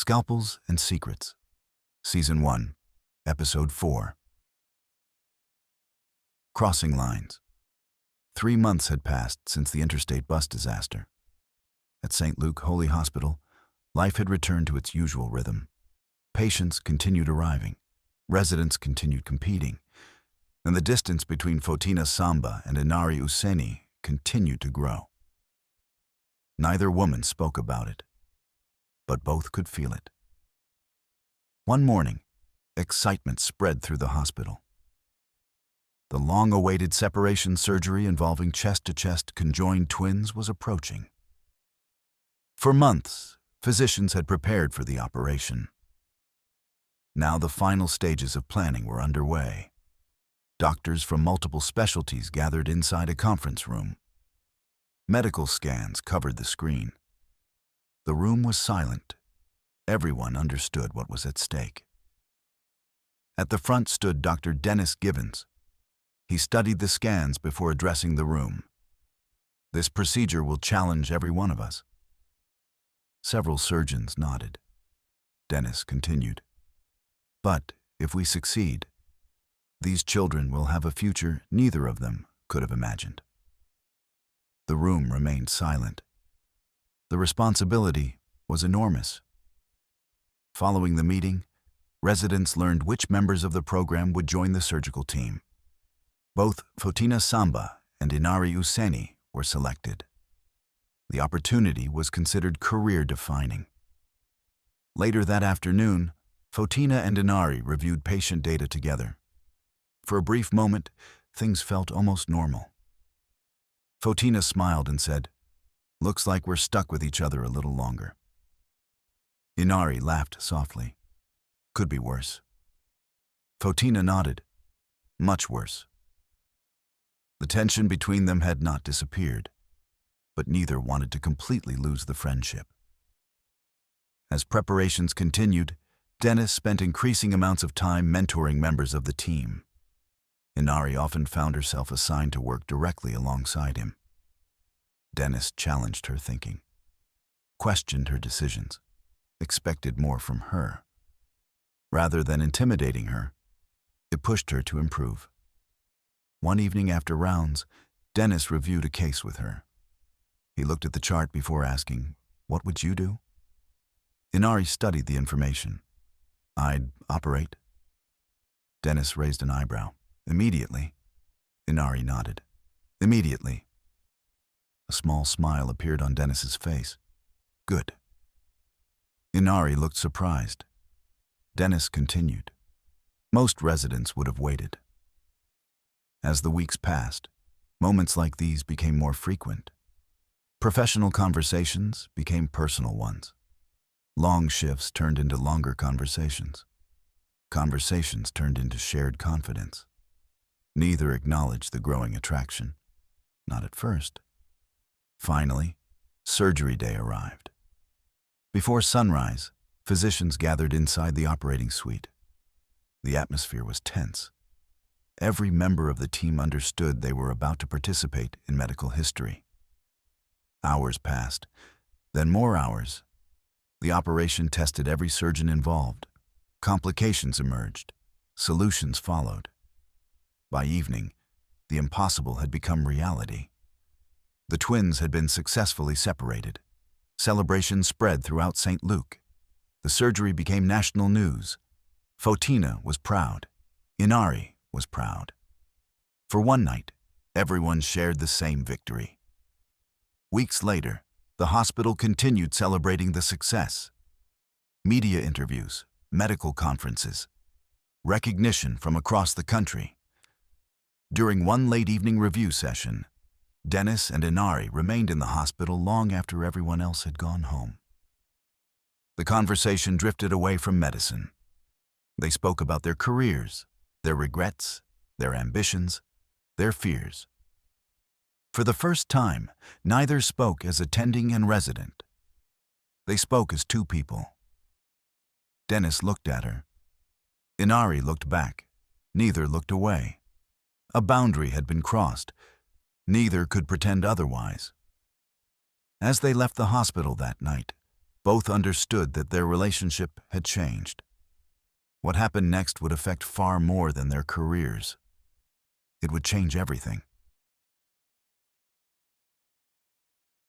Scalpels and Secrets, Season 1, Episode 4. Crossing lines. 3 months had passed since the interstate bus disaster. At St. Luke Holy Hospital, life had returned to its usual rhythm. Patients continued arriving, residents continued competing, and the distance between Fotina Samba and Inari Ousseni continued to grow. Neither woman spoke about it, but both could feel it. One morning, excitement spread through the hospital. The long-awaited separation surgery involving chest-to-chest conjoined twins was approaching. For months, physicians had prepared for the operation. Now the final stages of planning were underway. Doctors from multiple specialties gathered inside a conference room. Medical scans covered the screen. The room was silent. Everyone understood what was at stake. At the front stood Dr. Dennis Gibbons. He studied the scans before addressing the room. "This procedure will challenge every one of us." Several surgeons nodded. Dennis continued, "But if we succeed, these children will have a future neither of them could have imagined." The room remained silent. The responsibility was enormous. Following the meeting, residents learned which members of the program would join the surgical team. Both Fotina Samba and Inari Ousseni were selected. The opportunity was considered career-defining. Later that afternoon, Fotina and Inari reviewed patient data together. For a brief moment, things felt almost normal. Fotina smiled and said, "Looks like we're stuck with each other a little longer." Inari laughed softly. "Could be worse." Fotina nodded. "Much worse." The tension between them had not disappeared, but neither wanted to completely lose the friendship. As preparations continued, Dennis spent increasing amounts of time mentoring members of the team. Inari often found herself assigned to work directly alongside him. Dennis challenged her thinking, questioned her decisions, expected more from her. Rather than intimidating her, it pushed her to improve. One evening after rounds, Dennis reviewed a case with her. He looked at the chart before asking, "What would you do?" Inari studied the information. "I'd operate." Dennis raised an eyebrow. "Immediately?" Inari nodded. "Immediately." A small smile appeared on Dennis's face. "Good." Inari looked surprised. Dennis continued. Most residents would have waited. As the weeks passed, moments like these became more frequent. Professional conversations became personal ones. Long shifts turned into longer conversations. Conversations turned into shared confidence. Neither acknowledged the growing attraction. Not at first. Finally, surgery day arrived. Before sunrise, physicians gathered inside the operating suite. The atmosphere was tense. Every member of the team understood they were about to participate in medical history. Hours passed, then more hours. The operation tested every surgeon involved. Complications emerged. Solutions followed. By evening, the impossible had become reality. The twins had been successfully separated. Celebration spread throughout St. Luke. The surgery became national news. Fotina was proud. Inari was proud. For one night, everyone shared the same victory. Weeks later, the hospital continued celebrating the success. Media interviews, medical conferences, recognition from across the country. During one late evening review session, Dennis and Inari remained in the hospital long after everyone else had gone home. The conversation drifted away from medicine. They spoke about their careers, their regrets, their ambitions, their fears. For the first time, neither spoke as attending and resident. They spoke as two people. Dennis looked at her. Inari looked back. Neither looked away. A boundary had been crossed. Neither could pretend otherwise. As they left the hospital that night, Both understood that their relationship had changed. What happened next would affect far more than their careers. It would change everything.